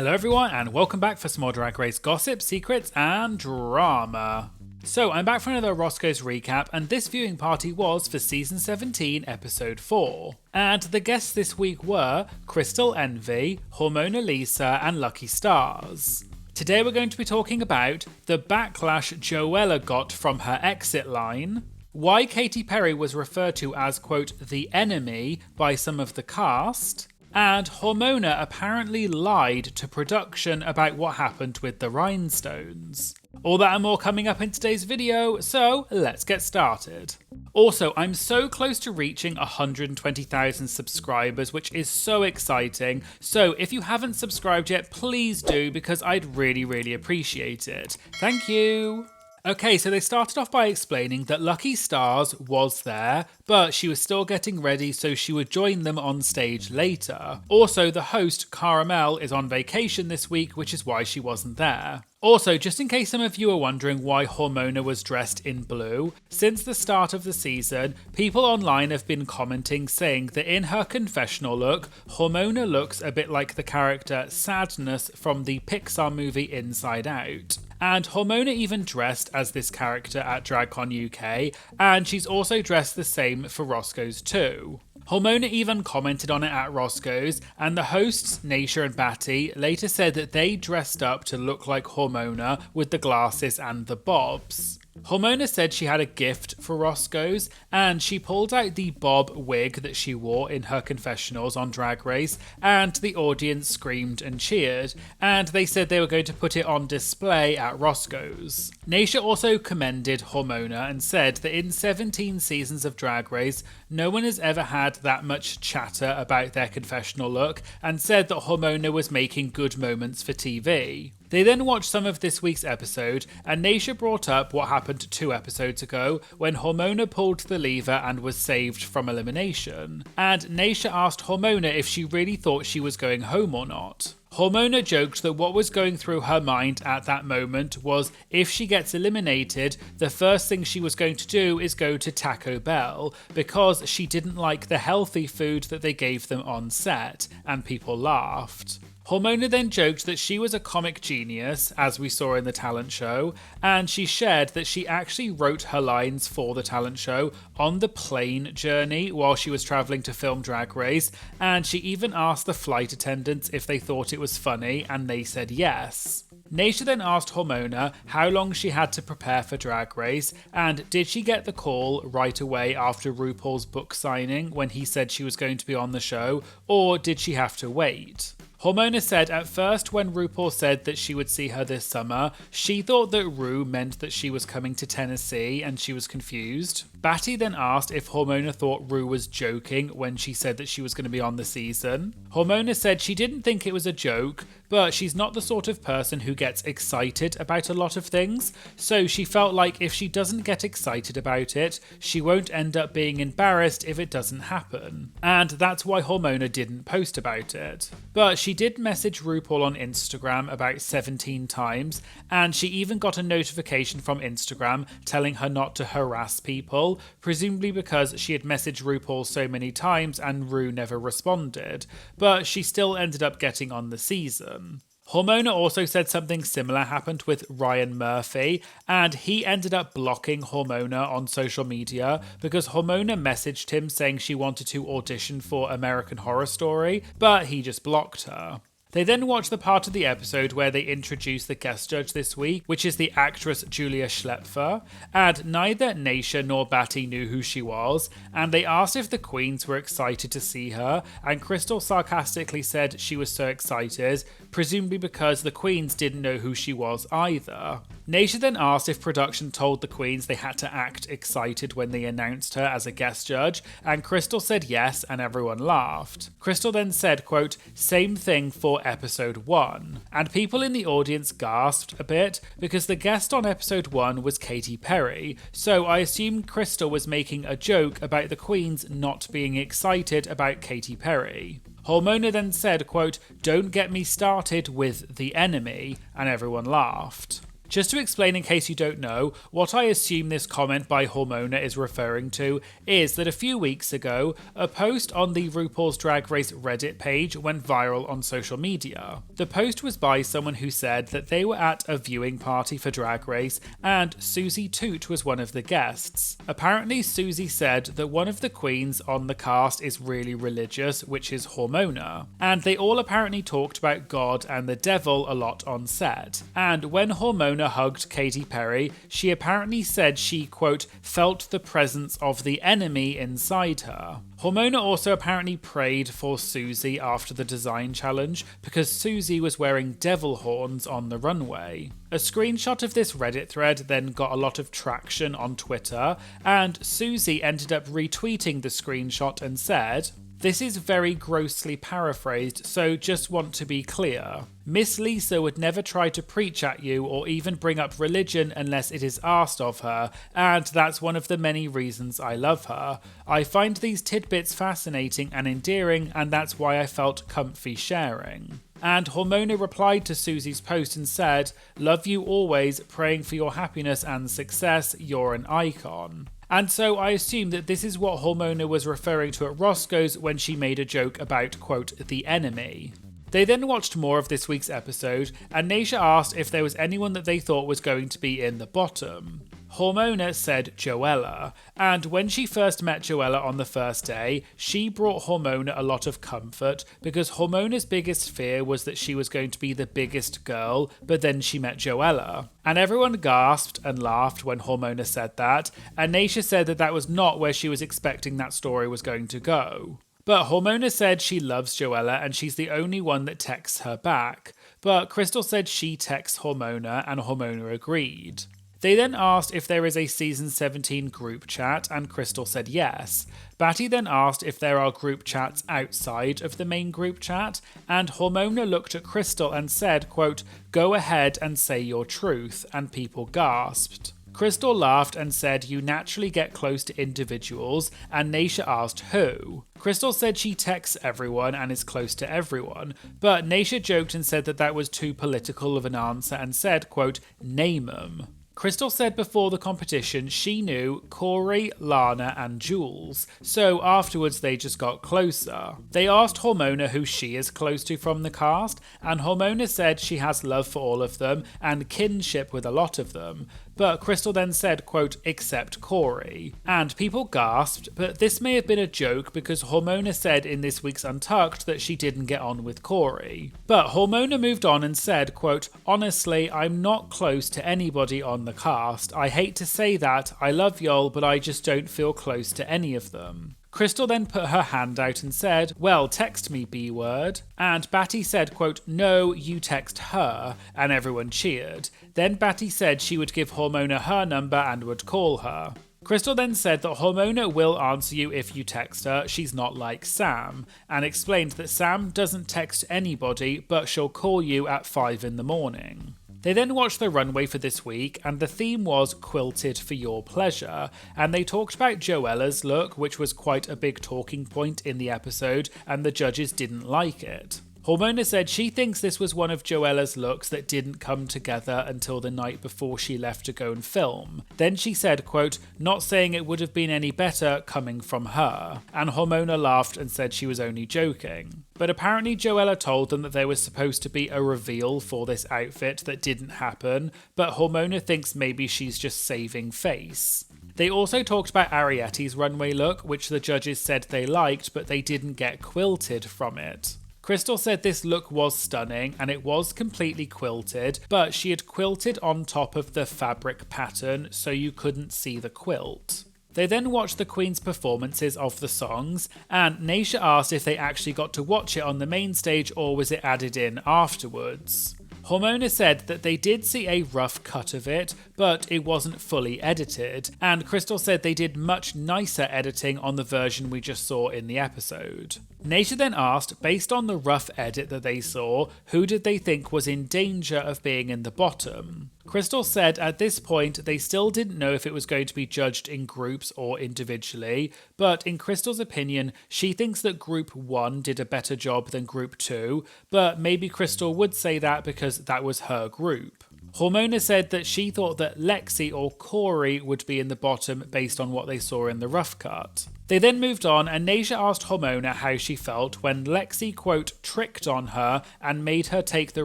Hello everyone and welcome back for some more Drag Race gossip, secrets and drama. So I'm back for another Roscoe's recap, and this viewing party was for season 17 episode 4. And the guests this week were Crystal Envy, Hormona Lisa and Lucky Starzzz. Today we're going to be talking about the backlash Joella got from her exit line, why Katy Perry was referred to as, quote, the enemy by some of the cast, and Hormona apparently lied to production about what happened with the rhinestones. All that and more coming up in today's video, so let's get started. Also, I'm so close to reaching 120,000 subscribers, which is so exciting, so if you haven't subscribed yet, please do, because I'd really appreciate it. Thank you! Okay, so they started off by explaining that Lucky Starzzz was there, but she was still getting ready so she would join them on stage later. Also, the host, Caramel, is on vacation this week, which is why she wasn't there. Also, just in case some of you are wondering why Hormona was dressed in blue, since the start of the season, people online have been commenting saying that in her confessional look, Hormona looks a bit like the character Sadness from the Pixar movie Inside Out. And Hormona even dressed as this character at DragCon UK, and she's also dressed the same for Roscoe's too. Hormona even commented on it at Roscoe's, and the hosts, Naysha and Batty, later said that they dressed up to look like Hormona with the glasses and the bobs. Hormona said she had a gift for Roscoe's, and she pulled out the bob wig that she wore in her confessionals on Drag Race, and the audience screamed and cheered, and they said they were going to put it on display at Roscoe's. Naysha also commended Hormona and said that in 17 seasons of Drag Race, no one has ever had that much chatter about their confessional look, and said that Hormona was making good moments for TV. They then watched some of this week's episode, and Naysha brought up what happened 2 episodes ago when Hormona pulled the lever and was saved from elimination. And Naysha asked Hormona if she really thought she was going home or not. Hormona joked that what was going through her mind at that moment was if she gets eliminated, the first thing she was going to do is go to Taco Bell because she didn't like the healthy food that they gave them on set, and people laughed. Hormona then joked that she was a comic genius, as we saw in the talent show, and she shared that she actually wrote her lines for the talent show on the plane journey while she was travelling to film Drag Race, and she even asked the flight attendants if they thought it was funny, and they said yes. Naysha then asked Hormona how long she had to prepare for Drag Race, and did she get the call right away after RuPaul's book signing when he said she was going to be on the show, or did she have to wait? Hormona said at first when RuPaul said that she would see her this summer, she thought that Ru meant that she was coming to Tennessee and she was confused. Batty then asked if Hormona thought Ru was joking when she said that she was going to be on the season. Hormona said she didn't think it was a joke, but she's not the sort of person who gets excited about a lot of things, so she felt like if she doesn't get excited about it, she won't end up being embarrassed if it doesn't happen. And that's why Hormona didn't post about it. But she did message RuPaul on Instagram about 17 times, and she even got a notification from Instagram telling her not to harass people, presumably because she had messaged RuPaul so many times and Ru never responded, but she still ended up getting on the season. Hormona also said something similar happened with Ryan Murphy, and he ended up blocking Hormona on social media because Hormona messaged him saying she wanted to audition for American Horror Story, but he just blocked her. They then watched the part of the episode where they introduced the guest judge this week, which is the actress Julia Schlepfer, and neither Naysha nor Batty knew who she was, and they asked if the queens were excited to see her, and Crystal sarcastically said she was so excited, presumably because the queens didn't know who she was either. Naysha then asked if production told the queens they had to act excited when they announced her as a guest judge, and Crystal said yes, and everyone laughed. Crystal then said, quote, same thing for episode 1, and people in the audience gasped a bit because the guest on episode 1 was Katy Perry, so I assumed Crystal was making a joke about the queens not being excited about Katy Perry. Hormona then said, quote, don't get me started with the enemy, and everyone laughed. Just to explain in case you don't know, what I assume this comment by Hormona is referring to is that a few weeks ago, a post on the RuPaul's Drag Race Reddit page went viral on social media. The post was by someone who said that they were at a viewing party for Drag Race and Susie Toot was one of the guests. Apparently Susie said that one of the queens on the cast is really religious, which is Hormona, and they all apparently talked about God and the devil a lot on set. And when Hormona hugged Katy Perry, she apparently said she, quote, felt the presence of the enemy inside her. Hormona also apparently prayed for Susie after the design challenge because Susie was wearing devil horns on the runway. A screenshot of this Reddit thread then got a lot of traction on Twitter, and Susie ended up retweeting the screenshot and said, "This is very grossly paraphrased, so just want to be clear. Miss Lisa would never try to preach at you or even bring up religion unless it is asked of her, and that's one of the many reasons I love her. I find these tidbits fascinating and endearing, and that's why I felt comfy sharing." And Hormona replied to Susie's post and said, "Love you always, praying for your happiness and success, you're an icon." And so I assume that this is what Hormona was referring to at Roscoe's when she made a joke about, quote, the enemy. They then watched more of this week's episode, and Naysha asked if there was anyone that they thought was going to be in the bottom. Hormona said Joella, and when she first met Joella on the first day, she brought Hormona a lot of comfort because Hormona's biggest fear was that she was going to be the biggest girl, but then she met Joella. And everyone gasped and laughed when Hormona said that, and Naysha said that that was not where she was expecting that story was going to go. But Hormona said she loves Joella and she's the only one that texts her back. But Crystal said she texts Hormona and Hormona agreed. They then asked if there is a season 17 group chat and Crystal said yes. Batty then asked if there are group chats outside of the main group chat, and Hormona looked at Crystal and said, quote, "Go ahead and say your truth," and people gasped. Crystal laughed and said you naturally get close to individuals, and Naysha asked who. Crystal said she texts everyone and is close to everyone, but Naysha joked and said that that was too political of an answer and said, quote, "Name 'em." Crystal said before the competition she knew Corey, Lana and Jules, so afterwards they just got closer. They asked Hormona who she is close to from the cast, and Hormona said she has love for all of them and kinship with a lot of them. But Crystal then said, quote, "except Corey." And people gasped, but this may have been a joke because Hormona said in this week's Untucked that she didn't get on with Corey. But Hormona moved on and said, quote, "Honestly, I'm not close to anybody on the cast. I hate to say that, I love y'all, but I just don't feel close to any of them." Crystal then put her hand out and said, "Well, text me, B-word." And Batty said, quote, "No, you text her," and everyone cheered. Then Batty said she would give Hormona her number and would call her. Crystal then said that Hormona will answer you if you text her, she's not like Sam, and explained that Sam doesn't text anybody, but she'll call you at 5 in the morning. They then watched the runway for this week, and the theme was Quilted for Your Pleasure, and they talked about Joella's look, which was quite a big talking point in the episode, and the judges didn't like it. Hormona said she thinks this was one of Joella's looks that didn't come together until the night before she left to go and film. Then she said, quote, "Not saying it would have been any better coming from her," and Hormona laughed and said she was only joking. But apparently Joella told them that there was supposed to be a reveal for this outfit that didn't happen, but Hormona thinks maybe she's just saving face. They also talked about Arietti's runway look, which the judges said they liked, but they didn't get quilted from it. Crystal said this look was stunning and it was completely quilted, but she had quilted on top of the fabric pattern so you couldn't see the quilt. They then watched the Queen's performances of the songs, and Naysha asked if they actually got to watch it on the main stage or was it added in afterwards. Hormona said that they did see a rough cut of it, but it wasn't fully edited, and Crystal said they did much nicer editing on the version we just saw in the episode. Naysha then asked, based on the rough edit that they saw, who did they think was in danger of being in the bottom? Crystal said at this point they still didn't know if it was going to be judged in groups or individually, but in Crystal's opinion, she thinks that Group 1 did a better job than Group 2, but maybe Crystal would say that because that was her group. Hormona said that she thought that Lexi or Corey would be in the bottom based on what they saw in the rough cut. They then moved on, and Nasia asked Hormona how she felt when Lexi, quote, tricked on her and made her take the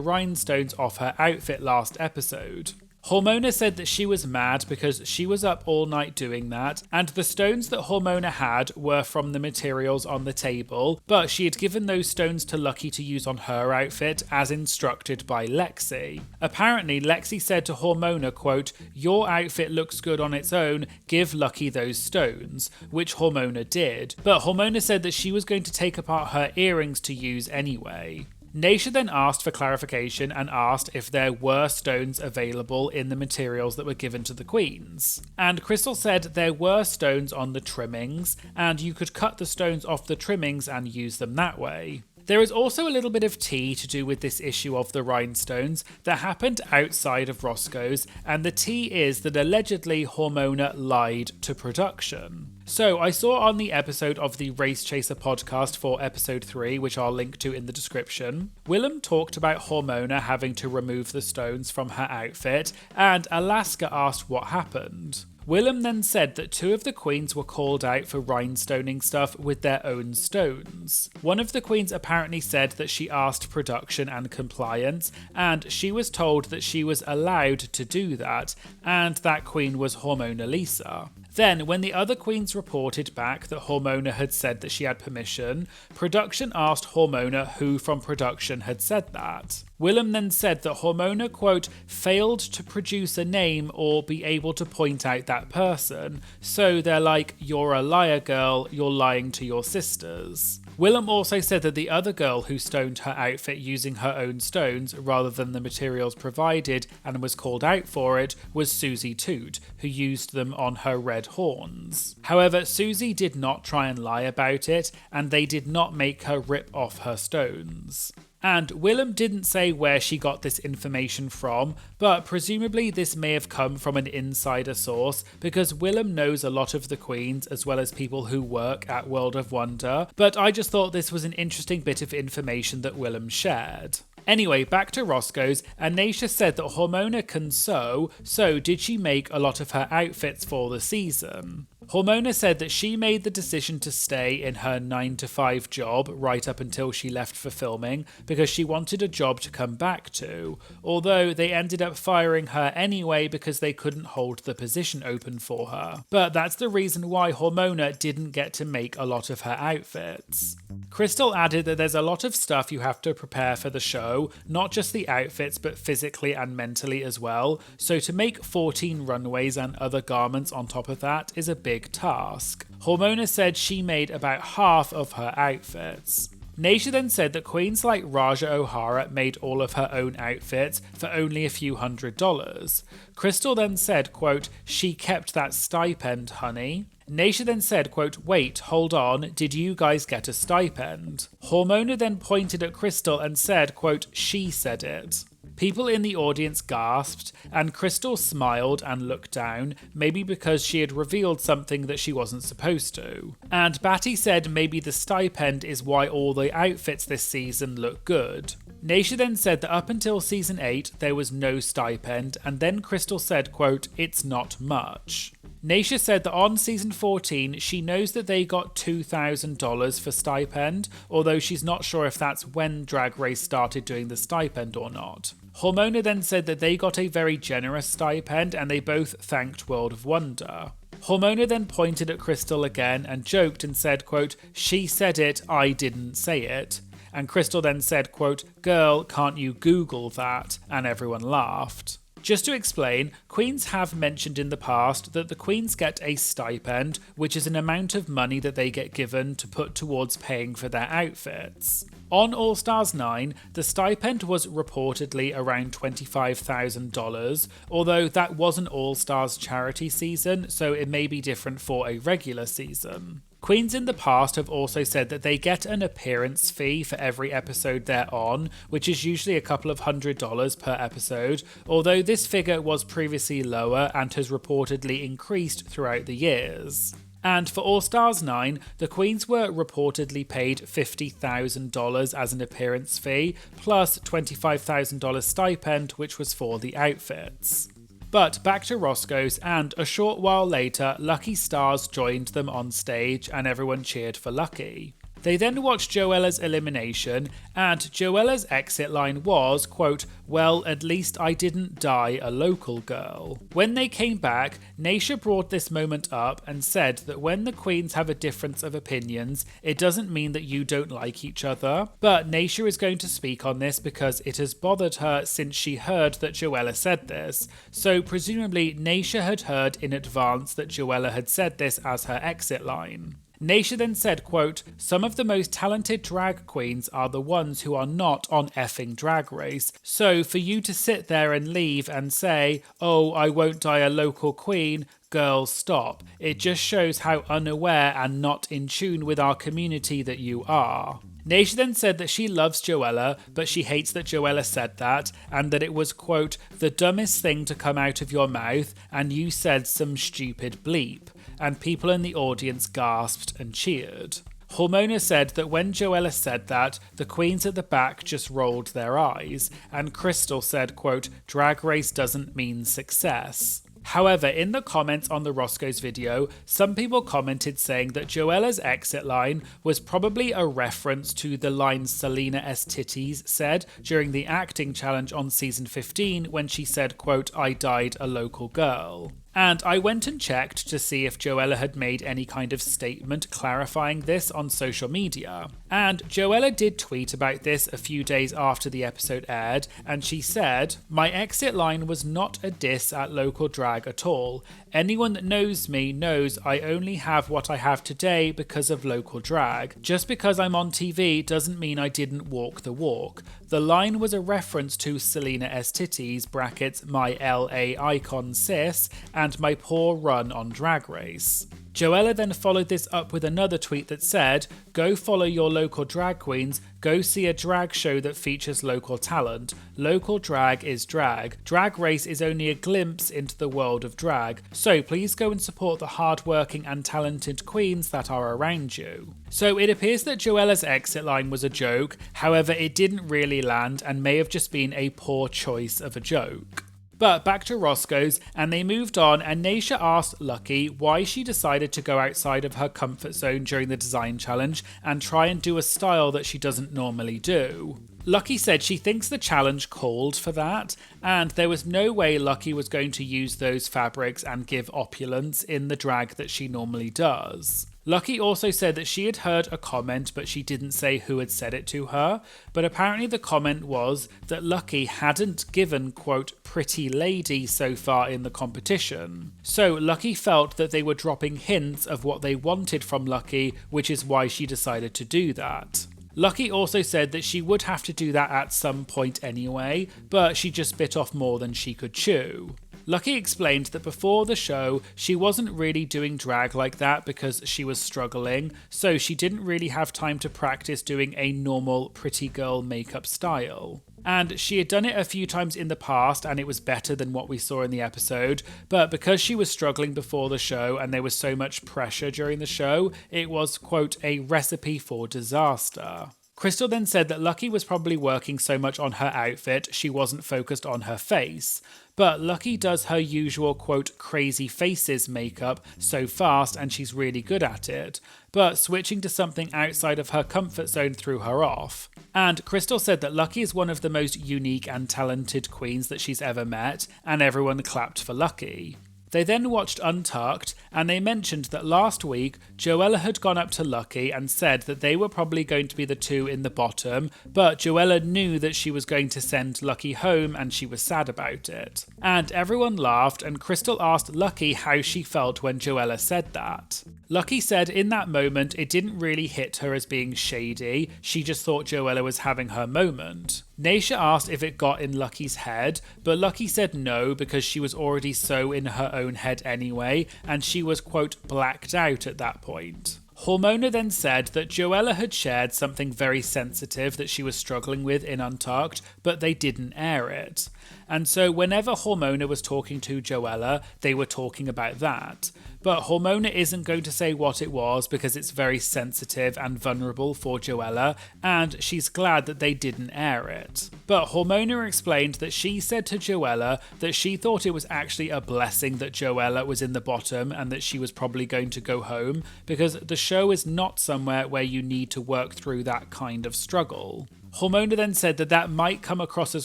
rhinestones off her outfit last episode. Hormona said that she was mad because she was up all night doing that, and the stones that Hormona had were from the materials on the table, but she had given those stones to Lucky to use on her outfit as instructed by Lexi. Apparently, Lexi said to Hormona, quote, your outfit looks good on its own, give Lucky those stones, which Hormona did, but Hormona said that she was going to take apart her earrings to use anyway. Nasia then asked for clarification and asked if there were stones available in the materials that were given to the queens. And Crystal said there were stones on the trimmings, and you could cut the stones off the trimmings and use them that way. There is also a little bit of tea to do with this issue of the rhinestones that happened outside of Roscoe's, and the tea is that allegedly Hormona lied to production. So I saw on the episode of the Race Chaser podcast for episode 3, which I'll link to in the description, Willem talked about Hormona having to remove the stones from her outfit, and Alaska asked what happened. Willem then said that 2 of the queens were called out for rhinestoning stuff with their own stones. One of the queens apparently said that she asked production and compliance, and she was told that she was allowed to do that, and that queen was Hormona Lisa. Then, when the other queens reported back that Hormona had said that she had permission, production asked Hormona who from production had said that. Willem then said that Hormona, quote, failed to produce a name or be able to point out that person, so they're like, you're a liar girl, you're lying to your sisters. Willem also said that the other girl who stoned her outfit using her own stones rather than the materials provided and was called out for it was Susie Toot, who used them on her red horns. However, Susie did not try and lie about it, and they did not make her rip off her stones. And Willem didn't say where she got this information from, but presumably this may have come from an insider source because Willem knows a lot of the queens as well as people who work at World of Wonder, but I just thought this was an interesting bit of information that Willem shared. Anyway, back to Roscoe's, and Nasia said that Hormona can sew, so did she make a lot of her outfits for the season? Hormona said that she made the decision to stay in her 9-to-5 job right up until she left for filming because she wanted a job to come back to, although they ended up firing her anyway because they couldn't hold the position open for her. But that's the reason why Hormona didn't get to make a lot of her outfits. Crystal added that there's a lot of stuff you have to prepare for the show, not just the outfits but physically and mentally as well, so to make 14 runways and other garments on top of that is a big task. Hormona said she made about half of her outfits. Nasia then said that queens like Raja O'Hara made all of her own outfits for only a few $100s. Crystal then said, quote, she kept that stipend, honey. Nasia then said, quote, wait, hold on, did you guys get a stipend? Hormona then pointed at Crystal and said, quote, she said it. People in the audience gasped, and Crystal smiled and looked down, maybe because she had revealed something that she wasn't supposed to. And Batty said maybe the stipend is why all the outfits this season look good. Nasia then said that up until season 8 there was no stipend, and then Crystal said, quote, it's not much. Nasia said that on season 14 she knows that they got $2,000 for stipend, although she's not sure if that's when Drag Race started doing the stipend or not. Hormona then said that they got a very generous stipend and they both thanked World of Wonder. Hormona then pointed at Crystal again and joked and said, quote, she said it, I didn't say it. And Crystal then said, quote, girl, can't you Google that? And everyone laughed. Just to explain, queens have mentioned in the past that the queens get a stipend, which is an amount of money that they get given to put towards paying for their outfits. On All Stars 9, the stipend was reportedly around $25,000, although that was an All Stars charity season, so it may be different for a regular season. Queens in the past have also said that they get an appearance fee for every episode they're on, which is usually a couple of $100s per episode, although this figure was previously lower and has reportedly increased throughout the years. And for All Stars 9, the queens were reportedly paid $50,000 as an appearance fee, plus $25,000 stipend, which was for the outfits. But back to Roscoe's, and a short while later, Lucky Starzzz joined them on stage and everyone cheered for Lucky. They then watched Joella's elimination, and Joella's exit line was, quote, "Well, at least I didn't die a local girl." When they came back, Naysha brought this moment up and said that when the queens have a difference of opinions, it doesn't mean that you don't like each other. But Naysha is going to speak on this because it has bothered her since she heard that Joella said this. So presumably Naysha had heard in advance that Joella had said this as her exit line. Naysha then said, quote, "Some of the most talented drag queens are the ones who are not on effing Drag Race. So for you to sit there and leave and say, oh, I won't die a local queen, girls, stop. It just shows how unaware and not in tune with our community that you are." Naysha then said that she loves Joella, but she hates that Joella said that, and that it was, quote, "the dumbest thing to come out of your mouth, and you said some stupid bleep." And people in the audience gasped and cheered. Hormona said that when Joella said that, the queens at the back just rolled their eyes, and Crystal said, quote, "Drag Race doesn't mean success." However, in the comments on the Roscoe's video, some people commented saying that Joella's exit line was probably a reference to the line Selena S. Titties said during the acting challenge on season 15 when she said, quote, "I died a local girl." And I went and checked to see if Joella had made any kind of statement clarifying this on social media. And Joella did tweet about this a few days after the episode aired, and she said, "My exit line was not a diss at local drag at all. Anyone that knows me knows I only have what I have today because of local drag. Just because I'm on TV doesn't mean I didn't walk the walk. The line was a reference to Selena S. Titties, brackets, my LA icon sis, and my poor run on Drag Race." Joella then followed this up with another tweet that said, "Go follow your local drag queens, go see a drag show that features local talent. Local drag is drag. Drag Race is only a glimpse into the world of drag, so please go and support the hardworking and talented queens that are around you." So it appears that Joella's exit line was a joke, however it didn't really land and may have just been a poor choice of a joke. But back to Roscoe's, and they moved on, and Naysha asked Lucky why she decided to go outside of her comfort zone during the design challenge and try and do a style that she doesn't normally do. Lucky said she thinks the challenge called for that, and there was no way Lucky was going to use those fabrics and give opulence in the drag that she normally does. Lucky also said that she had heard a comment, but she didn't say who had said it to her, but apparently the comment was that Lucky hadn't given, quote, "pretty lady" so far in the competition. So Lucky felt that they were dropping hints of what they wanted from Lucky, which is why she decided to do that. Lucky also said that she would have to do that at some point anyway, but she just bit off more than she could chew. Lucky explained that before the show, she wasn't really doing drag like that because she was struggling, so she didn't really have time to practice doing a normal pretty girl makeup style. And she had done it a few times in the past and it was better than what we saw in the episode, but because she was struggling before the show and there was so much pressure during the show, it was, quote, "a recipe for disaster." Crystal then said that Lucky was probably working so much on her outfit she wasn't focused on her face. But Lucky does her usual, quote, "crazy faces" makeup so fast and she's really good at it. But switching to something outside of her comfort zone threw her off. And Crystal said that Lucky is one of the most unique and talented queens that she's ever met, and everyone clapped for Lucky. They then watched Untucked, and they mentioned that last week, Joella had gone up to Lucky and said that they were probably going to be the two in the bottom, but Joella knew that she was going to send Lucky home and she was sad about it. And everyone laughed, and Crystal asked Lucky how she felt when Joella said that. Lucky said in that moment it didn't really hit her as being shady, she just thought Joella was having her moment. Naysha asked if it got in Lucky's head, but Lucky said no because she was already so in her own head anyway, and she was, quote, "blacked out" at that point. Hormona then said that Joella had shared something very sensitive that she was struggling with in Untucked, but they didn't air it. And so whenever Hormona was talking to Joella, they were talking about that. But Hormona isn't going to say what it was because it's very sensitive and vulnerable for Joella, and she's glad that they didn't air it. But Hormona explained that she said to Joella that she thought it was actually a blessing that Joella was in the bottom and that she was probably going to go home, because the show is not somewhere where you need to work through that kind of struggle. Hormona then said that that might come across as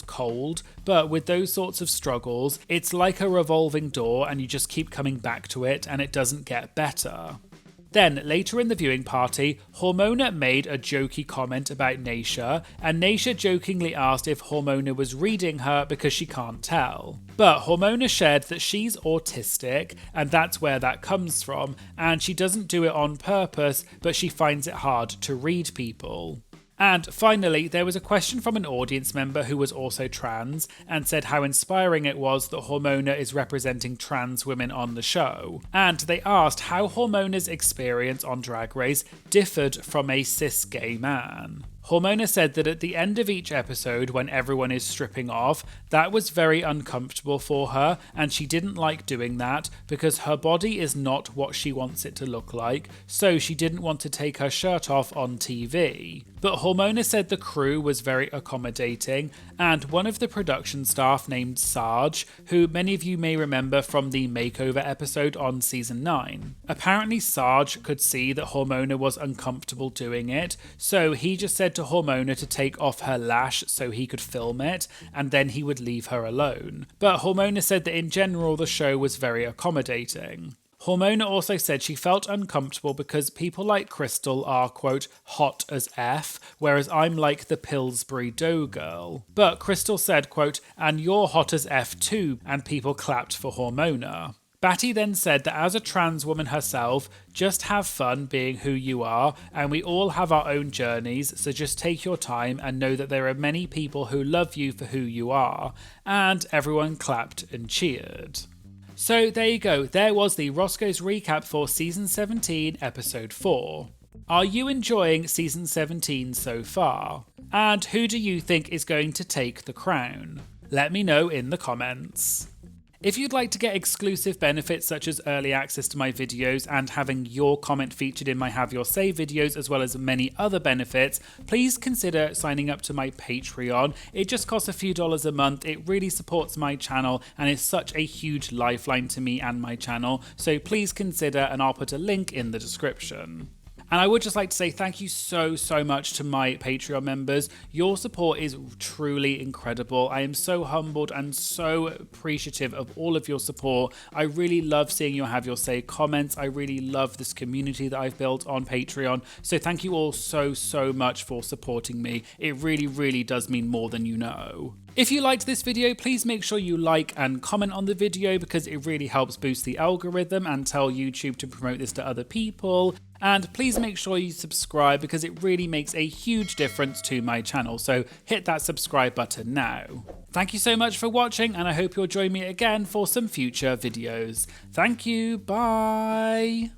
cold, but with those sorts of struggles, it's like a revolving door and you just keep coming back to it and it doesn't get better. Then, later in the viewing party, Hormona made a jokey comment about Naysha, and Naysha jokingly asked if Hormona was reading her because she can't tell. But Hormona shared that she's autistic, and that's where that comes from, and she doesn't do it on purpose, but she finds it hard to read people. And finally, there was a question from an audience member who was also trans and said how inspiring it was that Hormona is representing trans women on the show. And they asked how Hormona's experience on Drag Race differed from a cis gay man. Hormona said that at the end of each episode, when everyone is stripping off, that was very uncomfortable for her, and she didn't like doing that because her body is not what she wants it to look like, so she didn't want to take her shirt off on TV. But Hormona said the crew was very accommodating, and one of the production staff named Starzzz, who many of you may remember from the makeover episode on season 9. Apparently Starzzz could see that Hormona was uncomfortable doing it, so he just said to Hormona to take off her lash so he could film it, and then he would leave her alone. But Hormona said that in general the show was very accommodating. Hormona also said she felt uncomfortable because people like Crystal are, quote, hot as F, whereas I'm like the Pillsbury Dough girl. But Crystal said, quote, and you're hot as F too, and people clapped for Hormona. Batty then said that as a trans woman herself, just have fun being who you are, and we all have our own journeys, so just take your time and know that there are many people who love you for who you are, and everyone clapped and cheered. So there you go, there was the Roscoe's recap for Season 17, Episode 4. Are you enjoying Season 17 so far? And who do you think is going to take the crown? Let me know in the comments. If you'd like to get exclusive benefits such as early access to my videos and having your comment featured in my Have Your Say videos as well as many other benefits, please consider signing up to my Patreon. It just costs a few dollars a month, it really supports my channel and is such a huge lifeline to me and my channel, so please consider, and I'll put a link in the description. And I would just like to say thank you so much to my Patreon members. Your support is truly incredible. I am so humbled and so appreciative of all of your support. I really love seeing you have your say comments. I really love this community that I've built on Patreon. So thank you all so much for supporting me. It really does mean more than you know. If you liked this video, please make sure you like and comment on the video because it really helps boost the algorithm and tell YouTube to promote this to other people. And please make sure you subscribe because it really makes a huge difference to my channel. So hit that subscribe button now. Thank you so much for watching, and I hope you'll join me again for some future videos. Thank you, bye!